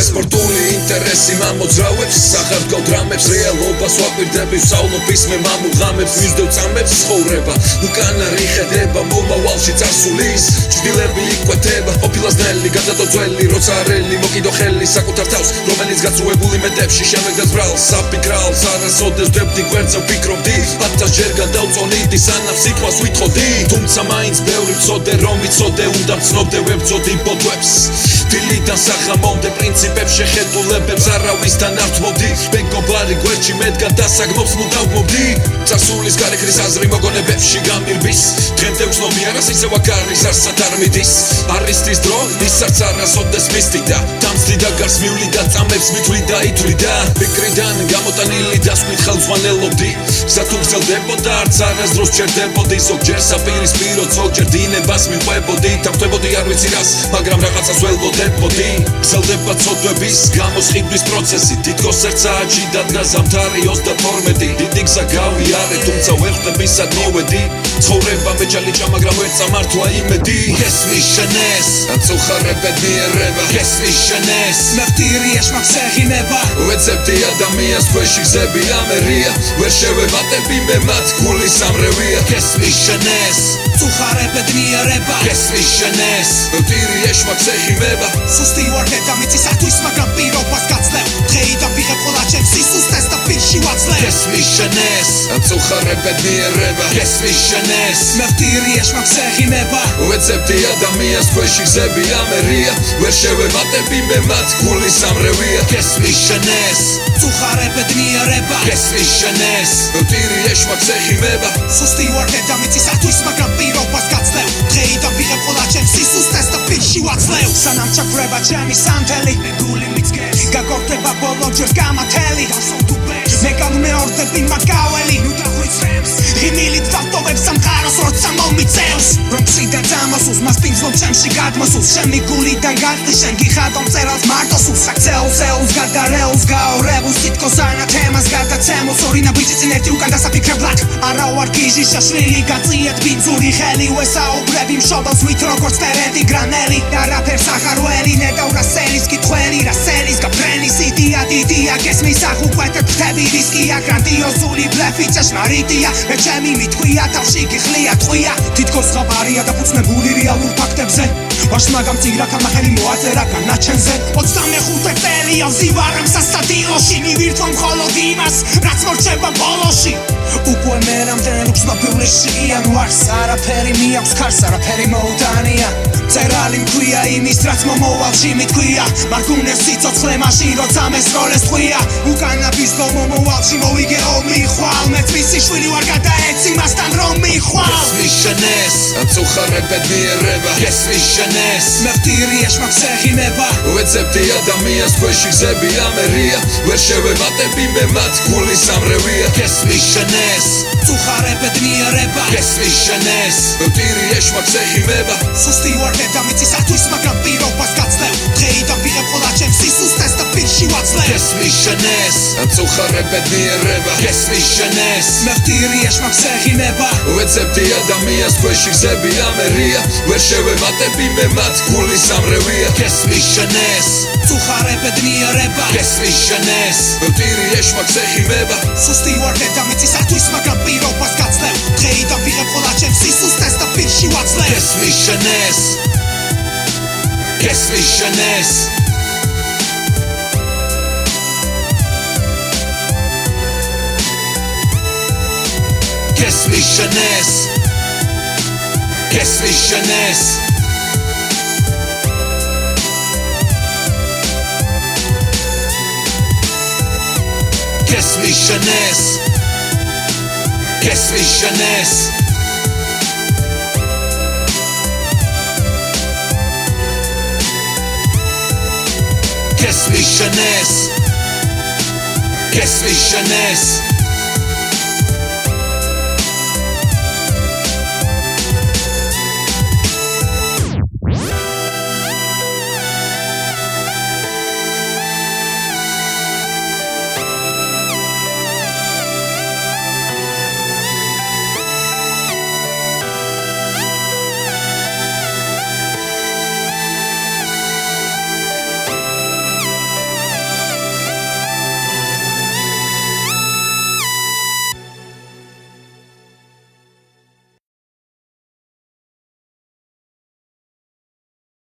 სპორტული ინტერესი მამოძრავებს სახარგავ დრამებს რეალობას ვაკვირდები ვსაუბრობ ისმე მამუღამებს მისდევ წამებს ცხოვრება უკანა რიხედება მომავალში წასulis ჭდილები იკვეთება ყოფილასნელი გადადოძველი როცა არელი მოკიდო ხელი საკუთარ თავს რომელიც გაწუებული მეტებში შემეგდას ბრალს საფიქრალს არასოდეს ვდებდი გვერდზე ვფიქრობდი 1000-ჯერ გადავწონიდი სანამ სიტყვას ვითხოვდი თუმცა მაინც ბევრი ვწოდე რომ ვიცოდე უნდა ვცნობდე ვებრძოდი ბოდვებს დილიდან სახამომდე პრინციპებს შეხედულებებს არავისთან არ თმობდი მეგობარი გვერდში მედგა და საგმობს მუდავმობდი წასulis გარეკრის აზრი მოგონებებში გამირბის დღემდე ვცნობი არას ისევ აქ არის არსად არ მიდის არის ის დრო ისაც არასოდეს მისდიდა დამცდიდა გარს მივლიდა წამებს მითვლიდა ითვლიდა ფიქრიდან გამოტანილი დასკვნით ხელმძღვანელობდი გზა თუ გრძელდებოდა არც არასდროს ვჩერდებოდი ზოგჯერ საპირისპირო ზოგჯერ დინებას მიყვებოდი დავხვდებოდი არ ვიცი რას მაგრამ რაღაცას ველოდებოდი გრძელდება ცოდვების გამოსყიდვის პროცესი თითქოს ერთ საათში დადგა ზამთარი 32 დიდი გზა გავიარე თუმცა ვერ ხვდები სად მოვედი ცხოვრება მეჯალიჭა მაგრამ ვერ წამართვა იმედი გესმის შენეს აწუხარებად მიერება გესმის შენეს მეხტირიეშ მაგსეხინება ვეცებდი ადამიანს ქვეში გზები ამერია ვერ შევემატები მე მათ გული სამრევია გესმის შენეს წუხარებად მიერება გესმის შენეს მეხტირიეშ მაგსეხინება სუსტი ვარ დედამიწისათვის მაგრამ პირობას გაცლევ დღეიდან ვიღებ ყველა ჩემს სისუსტეს და პირში ვაძლევ გესმის შენეს აწუხარებად მიერება გესმის შენეს მეხტირიეშ მაგსეხინება ვეცებდი ადამიანს ქვეში გზები ამერია ვერ შევემატები მე მათ გული სამრევია გესმის შენეს წუხარებად მიერება გესმის შენეს მეხტირიეშ მაგსეხინება სუსტი ვარ დედამიწისათვის მაგრამ პირობას გაცლევ დღეიდან ვიღებ ყველა ჩემს სისუსტეს და პირში ვაძლევ სანამ ჩაგვრება ჩემი სანთელი გული მიცგეს გაგორდება ბოლო ჯერს გამათელი მე გამეორდები მაგაველი ნუ დაღვიცრებს ღიმილით დავტოვებ სამყაროს როცა მომიწევს რომ ციდან წამოსულს მას პინძლობ ჩემში გადმოსულს ჩემი გულიდან გარტყი შენ გიხადო მწერალს მარტო სულს საქცეულს გადარეულს გაორებულს თითქოს ანათემას გადაცემულს ორი ნაბიჯი წინ ერთი უკან დასაფიქრებლად არა ვარ გიჟი შაშვილი გაწიეთ ბინძური ხელი ვესაუბრები მშობელს ვით როგორც ტერედი გრანელი არაფერს ახარველი ნედავრა სერის კითხველი რა სერის გაფრენის იდეა დიდია გესმის აღუკვეთებ ხდები რისკია გრანდიოზული ბლეფი ჭეშმარიტია მე ჩემი მითქვია თავში გიხლია ტყვია თითქოს ხაბარია დაფუძნებული რეალურ ფაქტებზე ვაშმა გამწირა გამახელი მოაწერა განაჩენზე 25 წელია ვზივარებ სასტადიონში მივირთვა მხოლოდ იმას რაც მორჩება ბოლოში უკვე მე რამდენ უცნობი შიან ვარს არაფერი მიაქვს ქარს არაფერი მოუდანია წერალი მქვია იმის რაც მომავალში მითქვია მარგუნეს სიცოცხლე მაშინ როცა მესროლეს ტყვია უკანა ბიზნო მომავალში მოვიგე ომი ხვალ მეც მისი შვილი ვარ გადაეცი მასთან რომ მიხვალ გესმის შენეს აწუხარებად მიერება გესმის შენეს მეხტირიეშ მაგსეხინება ვეცებდი ადამიანს ქვეში გზები ამერია ვერ შევემატები მე მათ გული სამრევია გესმის შენეს წუხარებად მიერება გესმის შენეს მეხტირიეშ მაგსეხინება სუსტი ვარ დედამიწისათვის მაგრამ პირობას გაცლევ დღეიდან ვიღებ ყველა ჩემს სისუსტეს და პირში ვაძლევ გესმის შენეს აწუხარებად მიერება გესმის შენეს მეხტირიეშ მაგსეხინება ვეცებდი ადამიანს ქვეში გზები ამერია ვერ შევემატები მე მათ გული სამრევია გესმის შენეს წუხარებად მიერება გესმის შენეს მეხტირიეშ მაგსეხინება სუსტი ვარ დედამიწისათვის მაგრამ პირობას გაცლევ დღეიდან ვიღებ ყველა ჩემს სისუსტეს და პირში ვაძლევ გესმის შენეს გესმის შენეს გესმის შენეს გესმის შენეს გესმის შენეს გესმის შენეს გესმის შენეს გესმის შენეს